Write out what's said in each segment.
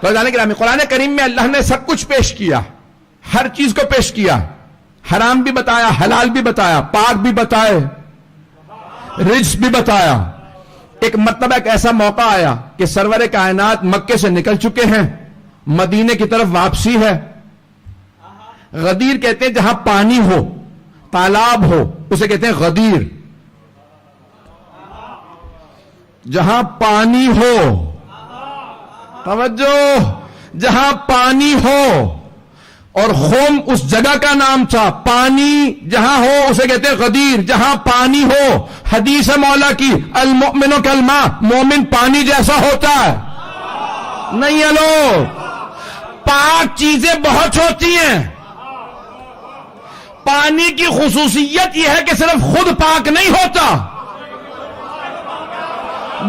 تو جانے گرامی قرآن کریم میں اللہ نے سب کچھ پیش کیا، ہر چیز کو پیش کیا، حرام بھی بتایا، حلال بھی بتایا، پاک بھی بتائے، رجس بھی بتایا۔ ایک مرتبہ ایک ایسا موقع آیا کہ سرور کائنات مکے سے نکل چکے ہیں، مدینے کی طرف واپسی ہے۔ غدیر کہتے ہیں جہاں پانی ہو، تالاب ہو، اسے کہتے ہیں غدیر۔ جہاں پانی ہو، توجہ، جہاں پانی ہو، اور خوم اس جگہ کا نام تھا، پانی جہاں ہو اسے کہتے ہیں غدیر، جہاں پانی ہو۔ حدیث مولا کی المؤمن کالماء، مومن پانی جیسا ہوتا ہے۔ نہیں ہے لوگ، پاک چیزیں بہت ہوتی ہیں، پانی کی خصوصیت یہ ہے کہ صرف خود پاک نہیں ہوتا،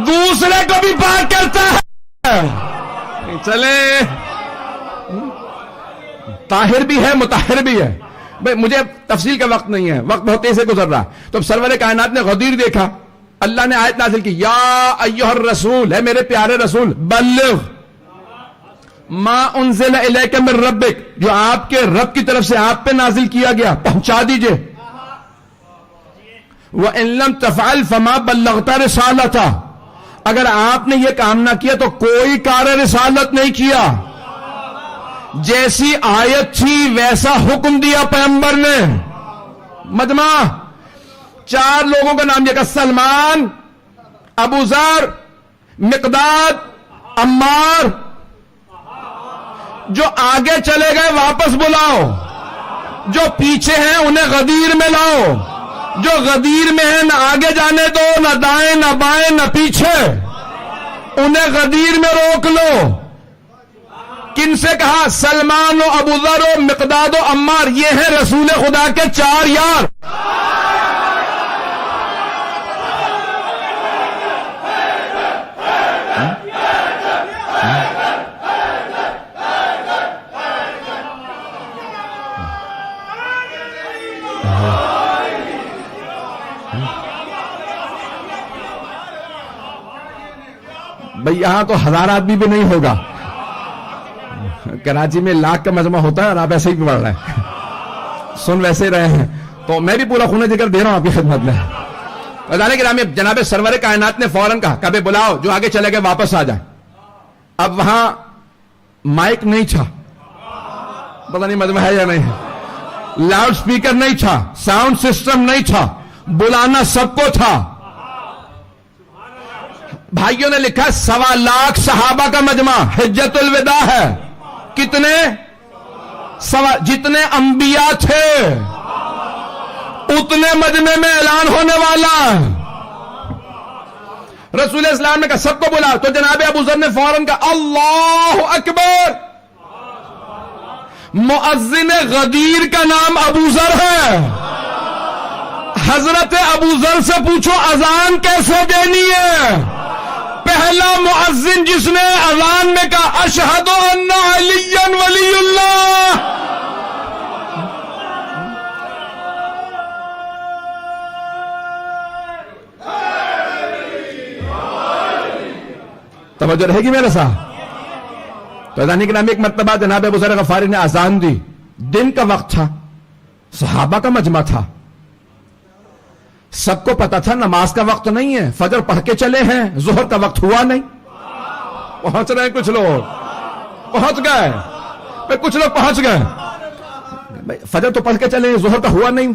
دوسرے کو بھی پاک کرتا ہے۔ چلے، طاہر بھی ہے، مطہر بھی ہے۔ بھئی مجھے تفصیل کا وقت نہیں ہے، وقت بہت تیز سے گزر رہا۔ تو اب سرور کائنات نے غدیر دیکھا، اللہ نے آیت نازل کی، یا ایھا الرسول، ہے میرے پیارے رسول، بلغ ما انزل الیک من ربک، جو آپ کے رب کی طرف سے آپ پہ نازل کیا گیا پہنچا دیجئے۔ وَإِن لَمْ تَفْعَلْ فَمَا بَلَّغْتَ رِسَالَتَهُ، اگر آپ نے یہ کام نہ کیا تو کوئی کار رسالت نہیں کیا۔ جیسی آیت تھی ویسا حکم دیا پیغمبر نے۔ مجمع 4 لوگوں کا نام لیا، سلمان، ابو ذر، مقداد، عمار۔ جو آگے چلے گئے واپس بلاؤ، جو پیچھے ہیں انہیں غدیر میں لاؤ، جو غدیر میں ہیں نہ آگے جانے دو، نہ دائیں نہ بائیں نہ پیچھے، انہیں غدیر میں روک لو۔ کن سے کہا؟ سلمان و ابو ذر و مقداد و عمار، یہ ہیں رسول خدا کے 4 یار۔ بھئی یہاں تو 1000 آدمی بھی نہیں ہوگا، کراچی میں 1,00,000 کا مجمع ہوتا ہے اور آپ ایسے ہی پڑھ رہے ہیں، سن ویسے رہے ہیں، تو میں بھی پورا خون ذکر دے رہا ہوں آپ کی خدمت میں۔ وزارت گرامی جناب سرور کائنات نے فوراً کہا کبھی بلاؤ، جو آگے چلے گئے واپس آ جائیں۔ اب وہاں مائک نہیں تھا، پتہ نہیں مجمع ہے یا نہیں ہے، لاؤڈ سپیکر نہیں تھا، ساؤنڈ سسٹم نہیں تھا، بلانا سب کو تھا۔ بھائیوں نے لکھا 1.25 لاکھ صحابہ کا مجمع، حجت الوداع ہے۔ کتنے؟ جتنے انبیاء تھے اتنے مجمع میں اعلان ہونے والا۔ رسول اسلام نے کہا سب کو بلا، تو جناب ابو ذر نے فوراً کہا اللہ اکبر، مؤذن غدیر کا نام ابو ذر ہے۔ حضرت ابو ذر سے پوچھو اذان کیسے دینی ہے۔ پہلا مؤذن جس نے اذان میں کہا اشہد ان علی ولی اللہ۔ توجہ رہے گی میرے ساتھ؟ تو اذان کے نام ایک مرتبہ جناب ابو ذر غفاری نے اذان دی، دن کا وقت تھا، صحابہ کا مجمع تھا، سب کو پتا تھا نماز کا وقت نہیں ہے، فجر پڑھ کے چلے ہیں، ظہر کا وقت ہوا نہیں۔ پہنچ رہے ہیں کچھ لوگ، پہنچ گئے، کچھ لوگ پہنچ گئے، فجر تو پڑھ کے چلے ہیں، ظہر کا ہوا نہیں،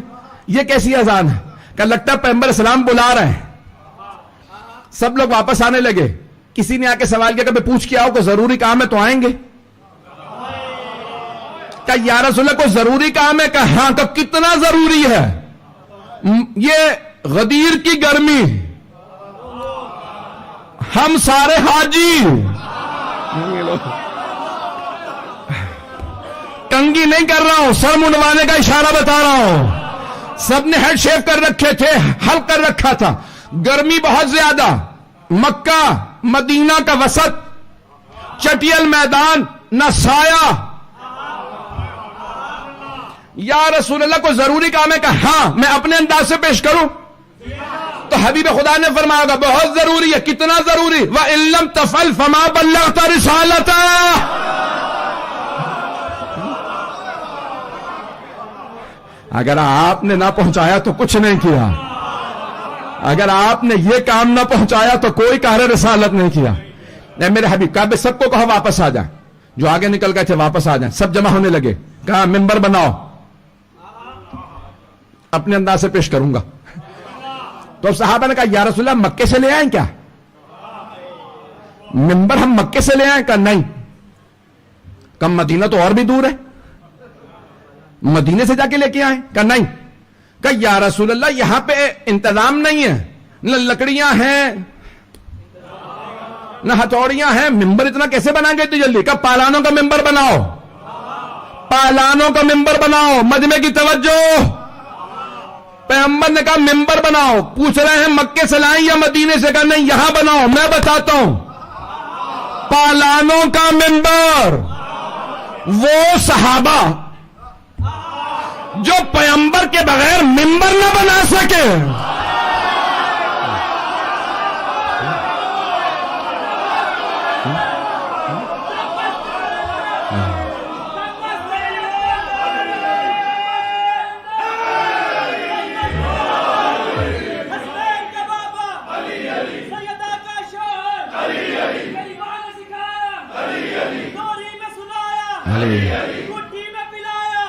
یہ کیسی اذان ہے؟ کہ لگتا ہے پیغمبر اسلام بلا رہے ہیں۔ سب لوگ واپس آنے لگے، کسی نے آ کے سوال کیا کہ پوچھ کے آؤ کوئی ضروری کام ہے تو آئیں گے؟ کہ یا رسول اللہ کوئی ضروری کام ہے؟ کہ ہاں۔ تو کتنا ضروری ہے؟ یہ غدیر کی گرمی، ہم سارے حاجی، کنگھی نہیں کر رہا ہوں، سر منڈوانے کا اشارہ بتا رہا ہوں، سب نے ہیڈ شیو کر رکھے تھے، حلق کر رکھا تھا، گرمی بہت زیادہ، مکہ مدینہ کا وسط، چٹیل میدان، نہ سایہ۔ یا رسول اللہ کو ضروری کام ہے کہ ہاں میں اپنے انداز سے پیش کروں؟ تو حبیب خدا نے فرمایا بہت ضروری ہے۔ کتنا ضروری؟ وَإِن لَّمْ تَفْعَلْ فَمَا بَلَّغْتَ رِسَالَتَهُ۔ اگر آپ نے نہ پہنچایا تو کچھ نہیں کیا، اگر آپ نے یہ کام نہ پہنچایا تو کوئی کار رسالت نہیں کیا۔ نہیں میرے حبیب کہا بے سب کو کہو واپس آ جائیں، جو آگے نکل گئے تھے واپس آ جائیں، سب جمع ہونے لگے، کہا ممبر بناؤ، اپنے انداز سے پیش کروں گا۔ تو صحابہ نے کہا یا رسول اللہ مکے سے لے آئیں کیا؟ ممبر ہم مکے سے لے آئیں؟ کہا نہیں۔ کم مدینہ تو اور بھی دور ہے، مدینے سے جا کے لے کے آئیں؟ کہا نہیں۔ کہا یا رسول اللہ یہاں پہ انتظام نہیں ہے، نہ لکڑیاں ہیں نہ ہتھوڑیاں ہیں، ممبر اتنا کیسے بنائیں گے اتنی جلدی؟ کہا پالانوں کا ممبر بناؤ، پالانوں کا ممبر بناؤ۔ مجمع کی توجہ، پیغمبر نے کہا ممبر بناؤ۔ پوچھ رہے ہیں مکے سے لائیں یا مدینے سے؟ کہا نہیں یہاں بناؤ، میں بتاتا ہوں۔ پالانوں کا ممبر، وہ صحابہ جو پیغمبر کے بغیر ممبر نہ بنا سکے،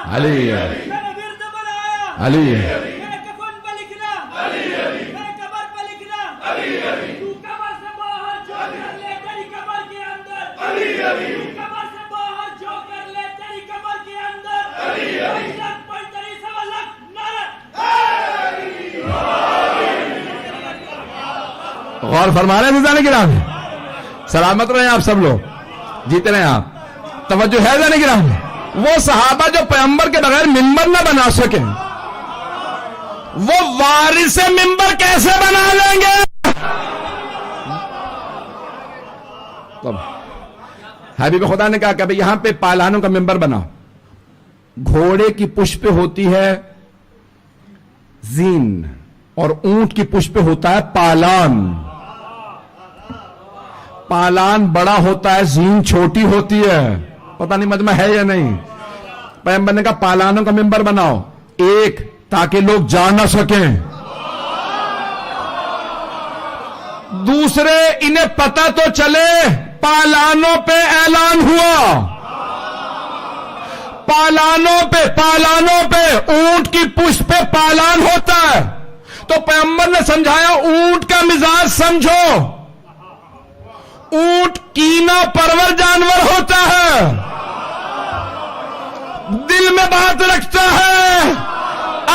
علی علی غور فرما رہے ہیں زانے گرام؟ سلامت رہے آپ سب لوگ، جیتے رہے آپ۔ توجہ ہے زانے گرام؟ وہ صحابہ جو پیغمبر کے بغیر ممبر نہ بنا سکے، وہ وارث ممبر کیسے بنا لیں گے؟ حبیب خدا نے کہا کہ بھئی یہاں پہ پالانوں کا ممبر بناؤ۔ گھوڑے کی پشت پہ ہوتی ہے زین اور اونٹ کی پشت پہ ہوتا ہے پالان۔ پالان بڑا ہوتا ہے، زین چھوٹی ہوتی ہے۔ پتہ نہیں مجمع ہے یا نہیں؟ پیغمبر نے کہا پالانوں کا ممبر بناؤ، ایک تاکہ لوگ جا نہ سکیں، دوسرے انہیں پتہ تو چلے پالانوں پہ اعلان ہوا، پالانوں پہ اونٹ کی پشت پہ پالان ہوتا ہے۔ تو پیغمبر نے سمجھایا اونٹ کا مزاج سمجھو، اونٹ کینہ پرور جانور ہوتا ہے، دل میں بات رکھتا ہے،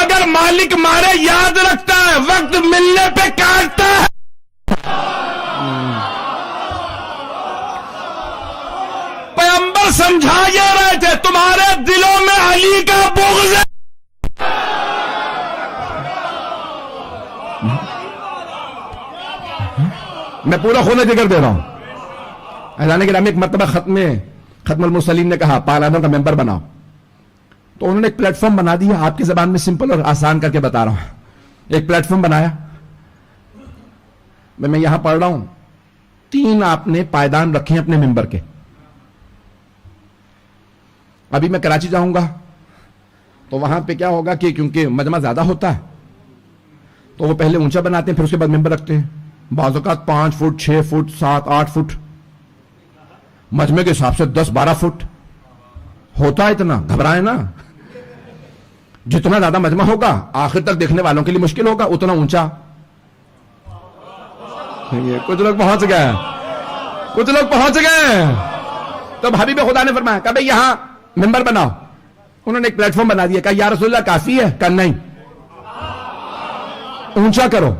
اگر مالک مارے یاد رکھتا ہے، وقت ملنے پہ کاٹتا ہے۔ پیغمبر سمجھا یہ رہے تھے تمہارے دلوں میں علی کا بغض ہے۔ میں پورا خون ذکر دے رہا ہوں۔ اعلان گرامی ایک مرتبہ ختم المرسلین نے کہا پالانوں کا ممبر بناؤ، تو انہوں نے ایک پلیٹ فارم بنا دیا۔ آپ کی زبان میں سمپل اور آسان کر کے بتا رہا ہوں۔ ایک پلیٹ فارم بنایا، میں یہاں پڑھ رہا ہوں، 3 آپ نے پائیدان رکھے ہیں اپنے ممبر کے۔ ابھی میں کراچی جاؤں گا تو وہاں پہ کیا ہوگا کہ کیونکہ مجمع زیادہ ہوتا ہے تو وہ پہلے اونچا بناتے ہیں، پھر اس کے بعد ممبر رکھتے ہیں۔ بعض اوقات 5 فٹ 6 فٹ 7 8 فٹ، مجمع کے حساب سے 10-12 فٹ ہوتا ہے۔ اتنا گھبرائے نا، جتنا زیادہ مجمع ہوگا آخر تک دیکھنے والوں کے لیے مشکل ہوگا، اتنا اونچا۔ کچھ لوگ پہنچ گئے، تو حبیب خدا نے فرمایا کہ بھئی یہاں ممبر بناؤ۔ انہوں نے ایک پلیٹ فارم بنا دیا، کہا یا رسول اللہ کافی ہے؟ کہا نہیں، اونچا کرو۔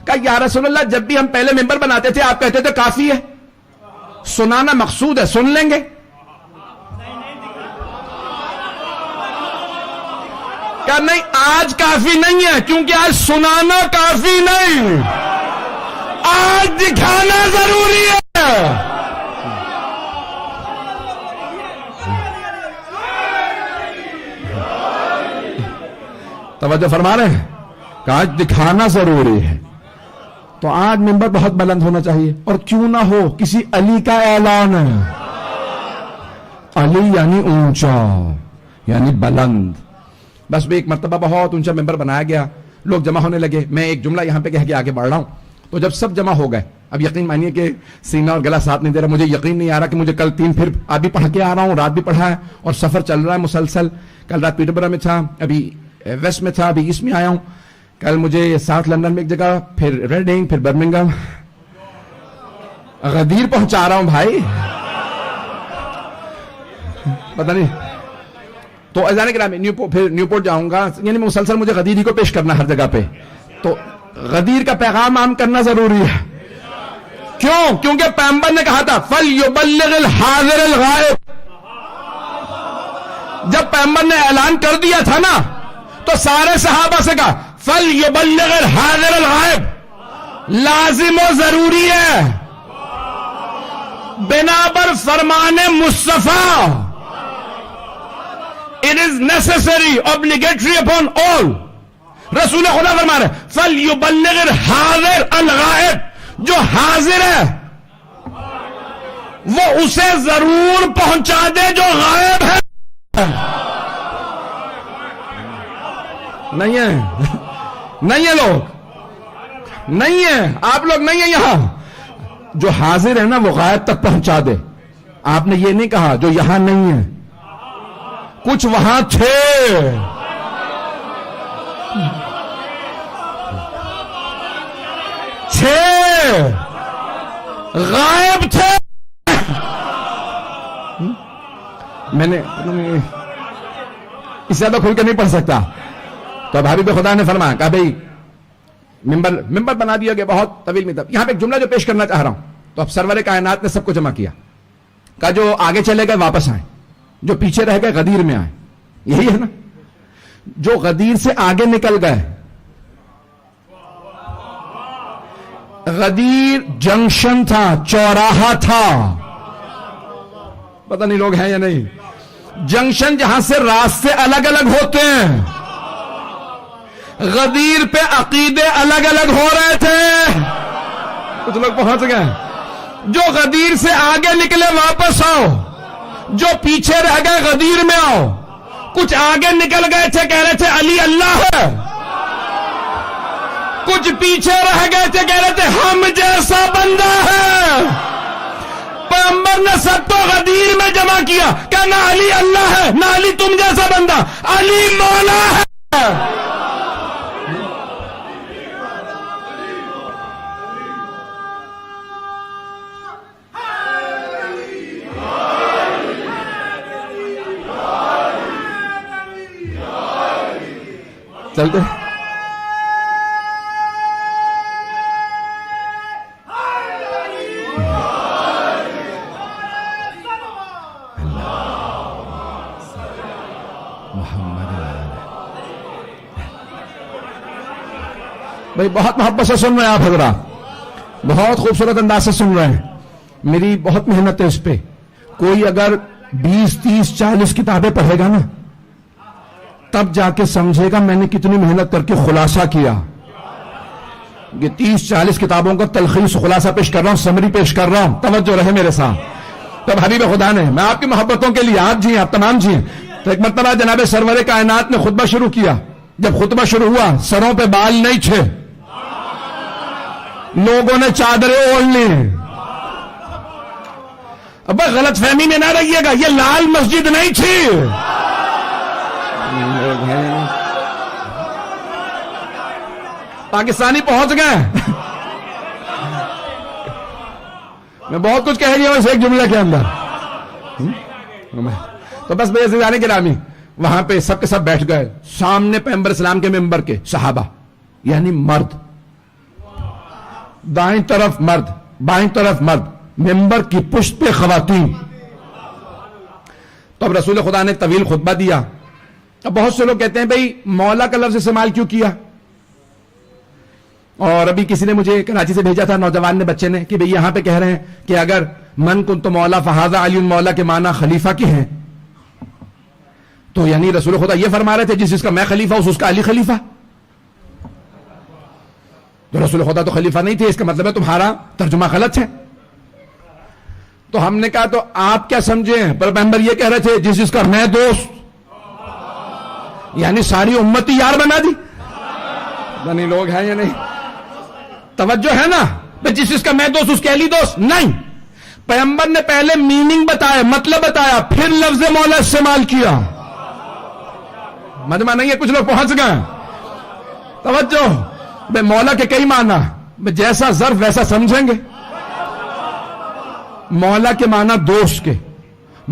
کہا یا رسول اللہ جب بھی ہم پہلے ممبر بناتے تھے آپ کہتے تھے کافی ہے، سنانا مقصود ہے، سن لیں گے۔ کہا نہیں، آج کافی نہیں ہے، کیونکہ آج سنانا کافی نہیں، آج دکھانا ضروری ہے۔ توجہ فرما رہے ہیں کہ آج دکھانا ضروری ہے، تو آج ممبر بہت بلند ہونا چاہیے، اور کیوں نہ ہو کسی علی کا اعلان ہے۔ علی یعنی اونچا، یعنی بلند، بس بھی ایک مرتبہ بہت اونچا ممبر بنایا گیا, لوگ جمع ہونے لگے, میں ایک جملہ یہاں پہ کہہ کے آگے بڑھ رہا ہوں. تو جب سب جمع ہو گئے, اب یقین مانیے کہ سینہ اور گلا ساتھ نہیں دے رہا, مجھے یقین نہیں آ رہا کہ مجھے کل 3 پھر ابھی پڑھ کے آ رہا ہوں, رات بھی پڑھا ہے اور سفر چل رہا ہے مسلسل. کل رات پیٹربرا میں تھا, ابھی ویسٹ میں تھا, ابھی ایسٹ میں آیا ہوں. کل مجھے ساؤتھ لندن میں ایک جگہ, پھر ریڈنگ, پھر برمنگم, غدیر پہنچا رہا ہوں بھائی, پتہ نہیں. تو اذان کرام میں پھر نیوپورٹ جاؤں گا, یعنی مسلسل مجھے غدیر ہی کو پیش کرنا ہر جگہ پہ. تو غدیر کا پیغام عام کرنا ضروری ہے. کیوں؟ کیونکہ پیغمبر نے کہا تھا فَلْيُبَلِّغِ الْحَاضِرَ الْغَائِبَ. جب پیغمبر نے اعلان کر دیا تھا نا, تو سارے صحابہ سے کہا فَلْيُبَلِّغِ الْحَاضِرَ الْغَائِبَ, لازم و ضروری ہے بنابر فرمان مصطفیٰ. It is necessary, obligatory upon all. رسول خدا فرما رہے فَلْيُبَلِّغِ الْحَاضِرَ الْغَائِبَ, جو حاضر ہے وہ اسے ضرور پہنچا دے جو غائب ہے. نہیں ہے, نہیں ہے لوگ, نہیں ہے, آپ لوگ نہیں ہیں یہاں. جو حاضر ہے نا وہ غائب تک پہنچا دے. آپ نے یہ نہیں کہا جو یہاں نہیں ہے, کچھ وہاں تھے, غائب تھے. میں نے اس سے زیادہ کھل کے نہیں پڑھ سکتا. تو اب حبیب خدا نے فرمایا کہا بھائی ممبر بنا دیا گیا, بہت طویل میں. یہاں پہ ایک جملہ جو پیش کرنا چاہ رہا ہوں. تو اب سرور کائنات نے سب کو جمع کیا, کہا جو آگے چلے گئے واپس آئیں, جو پیچھے رہ گئے غدیر میں آئیں. یہی ہے نا, جو غدیر سے آگے نکل گئے, غدیر جنکشن تھا, چوراہا تھا, پتہ نہیں لوگ ہیں یا نہیں. جنکشن جہاں سے راستے الگ الگ ہوتے ہیں, غدیر پہ عقیدے الگ الگ ہو رہے تھے. کچھ لوگ پہنچ گئے. جو غدیر سے آگے نکلے واپس آؤ, جو پیچھے رہ گئے غدیر میں آؤ. کچھ آگے نکل گئے تھے, کہہ رہے تھے علی اللہ ہے, کچھ پیچھے رہ گئے تھے, کہہ رہے تھے ہم جیسا بندہ ہے. پیغمبر نے سب کو غدیر میں جمع کیا, کہ نہ علی اللہ ہے, نہ علی تم جیسا بندہ, علی مولا ہے. چلتے بھائی, بہت محبت سے سن رہے ہیں آپ حضرات, بہت خوبصورت انداز سے سن رہے ہیں. میری بہت محنت ہے اس پہ. کوئی اگر 20, 30, 40 کتابیں پڑھے گا نا, تب جا کے سمجھے گا میں نے کتنی محنت کر کے خلاصہ کیا. یہ 30, 40 کتابوں کا تلخیص خلاصہ پیش کر رہا ہوں, سمری پیش کر رہا ہوں, توجہ رہے میرے ساتھ. تب حبیب خدا نے, میں آپ کی محبتوں کے لیے, آپ جی آپ تمام جی. تو ایک مرتبہ جناب سرور کائنات نے خطبہ شروع کیا. جب خطبہ شروع ہوا, سروں پہ بال نہیں تھے, لوگوں نے چادریں اوڑھ لی. اب غلط فہمی میں نہ رہیے گا, یہ لال مسجد نہیں تھی. پاکستانی پہنچ گئے. میں بہت کچھ کہہ رہی ہوں اس ایک جملے کے اندر. تو بس بھائی جانے کے رامی, وہاں پہ سب کے سب بیٹھ گئے. سامنے پیغمبر اسلام کے ممبر کے صحابہ, یعنی مرد, دائیں طرف مرد, بائیں طرف مرد, ممبر کی پشت پہ خواتین. تو اب رسول خدا نے طویل خطبہ دیا. اب بہت سے لوگ کہتے ہیں بھئی مولا کا لفظ استعمال کیوں کیا. اور ابھی کسی نے مجھے کراچی سے بھیجا تھا, نوجوان نے, بچے نے, کہ بھئی یہاں پہ کہہ رہے ہیں کہ اگر من کنت مولا فہذا علی مولا کے معنی خلیفہ کے ہیں, تو یعنی رسول خدا یہ فرما رہے تھے جس کا میں خلیفہ اس کا علی خلیفہ. تو رسول خدا تو خلیفہ نہیں تھے, اس کا مطلب ہے تمہارا ترجمہ غلط ہے. تو ہم نے کہا تو آپ کیا سمجھیں, پر پیغمبر یہ کہہ رہے تھے جس کا میں دوست, یعنی ساری امت ہی یار بنا دی. نہیں لوگ ہیں یا نہیں؟ توجہ ہے نا؟ جس چیز کا میں دوست اس کے علی دوست نہیں. پیغمبر نے پہلے میننگ بتایا، مطلب بتایا، پھر لفظ مولا استعمال کیا. مجمع نہیں ہے، کچھ لوگ پہنچ گئے. توجہ، بے مولا کے کئی معنی، جیسا ظرف ویسا سمجھیں گے. مولا کے معنی دوست کے،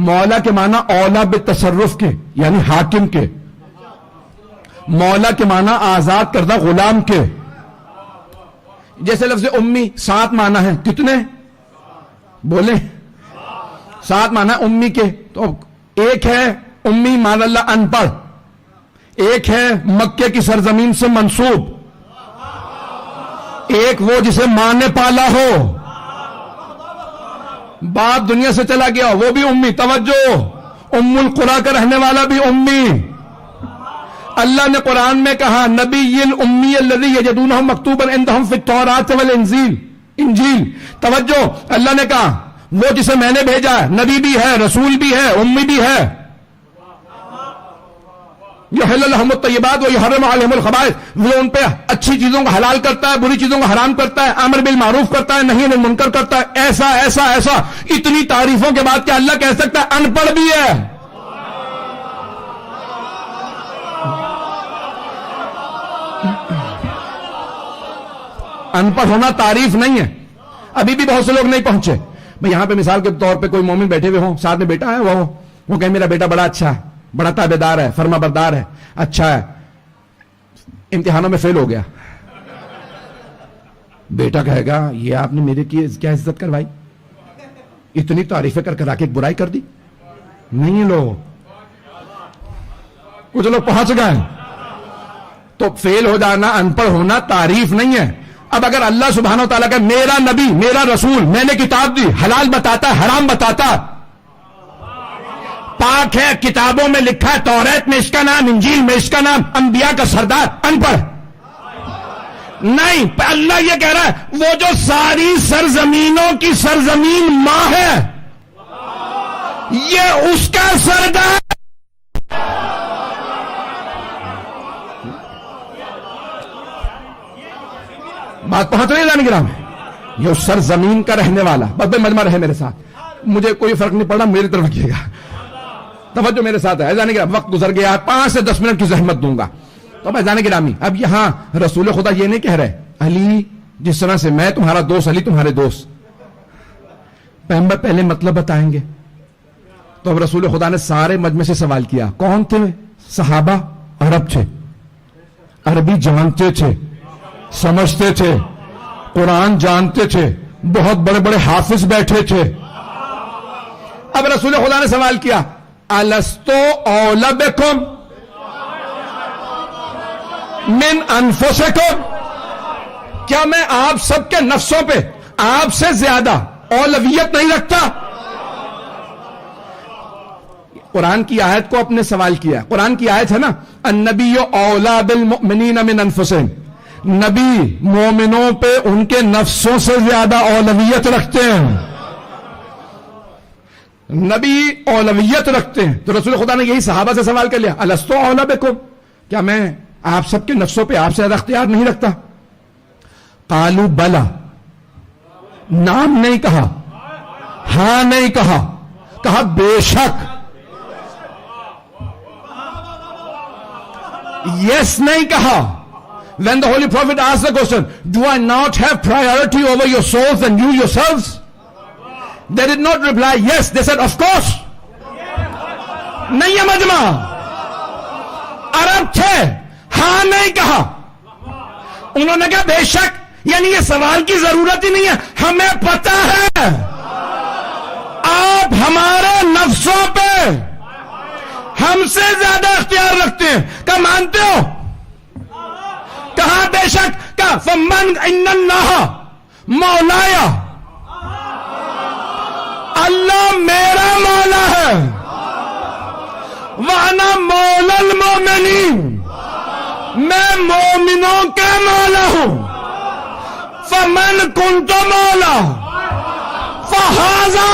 مولا کے معنی اولا بالتصرف کے یعنی حاکم کے، مولا کے معنی آزاد کردہ غلام کے. جیسے لفظ امی 7 معنی ہیں. کتنے بولیں؟ 7 معنی امی کے. تو ایک ہے امی مان اللہ ان پڑھ، ایک ہے مکے کی سرزمین سے منسوب، ایک وہ جسے ماں نے پالا ہو، باپ دنیا سے چلا گیا وہ بھی امی. توجہ، ام القری کا رہنے والا بھی امی. اللہ نے قرآن میں کہا نبی الامی الذی یجدونہ مکتوبا عندہم فی التوراۃ والانجیل. انجیل. توجہ، اللہ نے کہا وہ جسے میں نے بھیجا ہے، نبی بھی ہے، رسول بھی ہے، امی بھی ہے. یحل لہم الطیبات ویحرم علیہم الخبائث. وہ ان پہ اچھی چیزوں کو حلال کرتا ہے، بری چیزوں کو حرام کرتا ہے، امر بالمعروف کرتا ہے، نہی عن المنکر کرتا ہے. ایسا ایسا ایسا. اتنی تعریفوں کے بعد کیا اللہ کہہ سکتا ہے ان پڑھ بھی ہے؟ ان پڑھ ہونا تعریف نہیں ہے. ابھی بھی بہت سے لوگ نہیں پہنچے. میں یہاں پہ مثال کے طور پہ کوئی مومن بیٹھے ہوئے ہوں، ساتھ میں بیٹا ہے، وہ کہے میرا بیٹا بڑا اچھا ہے، بڑا تابعدار ہے، فرما بردار ہے، اچھا ہے، امتحانوں میں فیل ہو گیا. بیٹا کہے گا یہ آپ نے میرے کی کیا عزت کروائی، اتنی تعریفیں کر کر آ کے ایک برائی کر دی. نہیں لوگ، کچھ لوگ پہنچ گئے. تو فیل ہو جانا، ان پڑھ ہونا تعریف نہیں ہے. اب اگر اللہ سبحانہ و تعالیٰ کا میرا نبی، میرا رسول، میں نے کتاب دی، حلال بتاتا ہے، حرام بتاتا، پاک ہے، کتابوں میں لکھا ہے، توریت میں اس کا نام، انجیل میں اس کا نام، انبیاء کا سردار، ان پڑھ نہیں. اللہ یہ کہہ رہا ہے وہ جو ساری سرزمینوں کی سرزمین ماں ہے، یہ اس کا سردار. بات پہنچ رہی ہے جان گرام؟ یہ اس سرزمین کا رہنے والا. بس مجمع رہے میرے ساتھ، مجھے کوئی فرق نہیں پڑا، میری طرف رکھیے گا. توجہ میرے ساتھ ہے جانے گرام. وقت گزر گیا، 5 سے 10 منٹ کی زحمت دوں گا. تو میں جانے گرامی، اب یہاں رسول خدا یہ نہیں کہہ رہے علی جس طرح سے میں تمہارا دوست، علی تمہارے دوست. پیغمبر پہلے مطلب بتائیں گے. تو اب رسول خدا نے سارے مجمع سے سوال کیا. کون تھے؟ صحابہ عرب تھے، عربی جانتے تھے، سمجھتے تھے، قرآن جانتے تھے، بہت بڑے بڑے حافظ بیٹھے تھے. اب رسول خدا نے سوال کیا الستو اولی بکم من انفسکم، کیا میں آپ سب کے نفسوں پہ آپ سے زیادہ اولویت نہیں رکھتا؟ قرآن کی آیت کو اپنے سوال کیا. قرآن کی آیت ہے نا النبی اولی بالمؤمنین من انفسہم، نبی مومنوں پہ ان کے نفسوں سے زیادہ اولویت رکھتے ہیں. نبی اولویت رکھتے ہیں. تو رسول خدا نے یہی صحابہ سے سوال کر لیا الستو اولی بکم، کیا میں آپ سب کے نفسوں پہ آپ سے زیادہ اختیار نہیں رکھتا؟ قالوا بلا، نام نہیں کہا، ہاں نہیں کہا، کہا بے شک. یس نہیں کہا. When the Holy Prophet asked the question, do I not have priority over your souls and you yourselves? They did not reply yes, they said of course. نہیں ہے مجمع، عرب تھے، ہاں نہیں کہا. انہوں نے کہا بے شک، یعنی یہ سوال کی ضرورت ہی نہیں ہے، ہمیں پتہ ہے آپ ہمارے نفسوں پہ ہم سے زیادہ اختیار رکھتے ہیں. کیا مانتے ہو؟ کہاں بے شک. کہا فمن ان اللہ مولایا، اللہ میرا مولا ہے، وانا مولا المومنین، میں مومنوں کا مولا ہوں. فمن کنت مولا فہذا،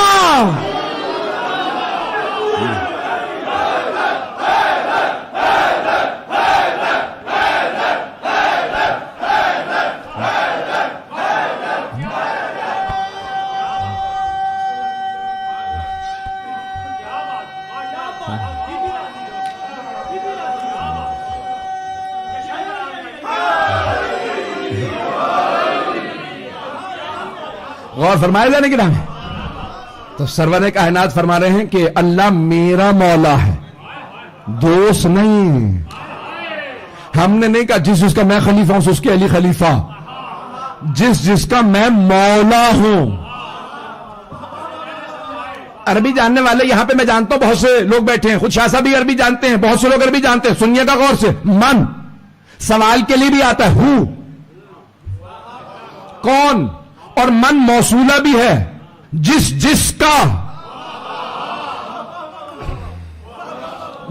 غور فرمائے جانے کی نام ہے. تو سرور کائنات فرما رہے ہیں کہ اللہ میرا مولا ہے، دوست نہیں. ہم نے نہیں کہا جس کا میں خلیفہ ہوں اس کے علی خلیفہ، جس کا میں مولا ہوں. عربی جاننے والے یہاں پہ میں جانتا ہوں بہت سے لوگ بیٹھے ہیں، خود شاہ صاحب بھی عربی جانتے ہیں، بہت سے لوگ عربی جانتے ہیں. سنیے گا غور سے. من سوال کے لیے بھی آتا ہے، ہو کون، اور من موصولہ بھی ہے، جس کا.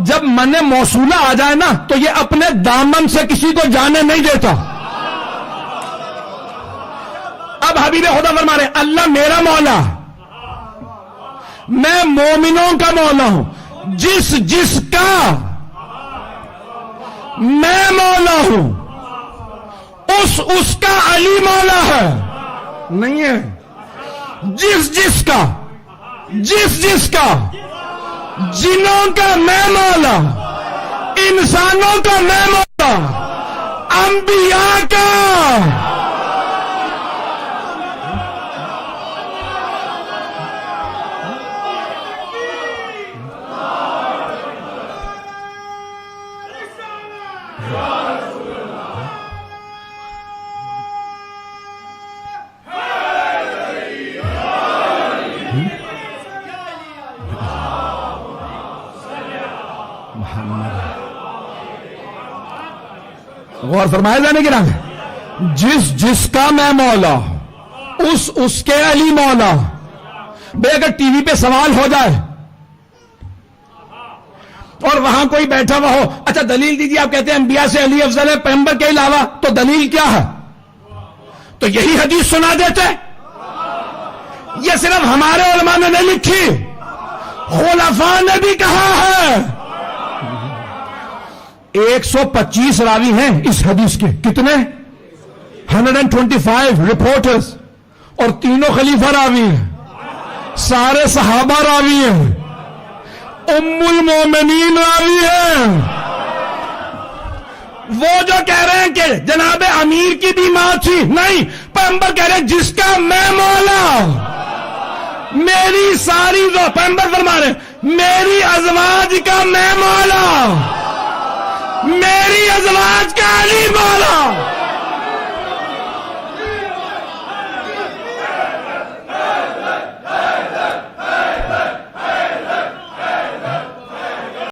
جب من موصولہ آ جائے نا تو یہ اپنے دامن سے کسی کو جانے نہیں دیتا. اب حبیب خدا فرما رہے ہیں اللہ میرا مولا، میں مومنوں کا مولا ہوں. جس کا میں مولا ہوں اس کا علی مولا ہے نہیں ہے. جس کا جنوں کا میں مولا، انسانوں کا میں مولا، انبیاء کا. غور فرمائے جانے کی نام ہے. جس کا میں مولا، اس کے علی مولا. بھئی اگر ٹی وی پہ سوال ہو جائے اور وہاں کوئی بیٹھا ہوا ہو، اچھا دلیل دیجیے، آپ کہتے ہیں انبیاء سے علی افضل ہے پیغمبر کے علاوہ، تو دلیل کیا ہے؟ تو یہی حدیث سنا دیتے. یہ صرف ہمارے علماء نے نہیں لکھی، خلفاء نے بھی کہا ہے. 125 راوی ہیں اس حدیث کے. کتنے؟ 125 رپورٹرز، اور تینوں خلیفہ راوی ہیں، سارے صحابہ راوی ہیں، ام المومنین راوی ہیں. وہ جو کہہ رہے ہیں کہ جناب امیر کی بھی ماں تھی، نہیں، پیغمبر کہہ رہے ہیں جس کا میں مولا، میری ساری پیغمبر فرما رہے ہیں میری ازواج کا میں مولا، میری ازواج کا علی مولا.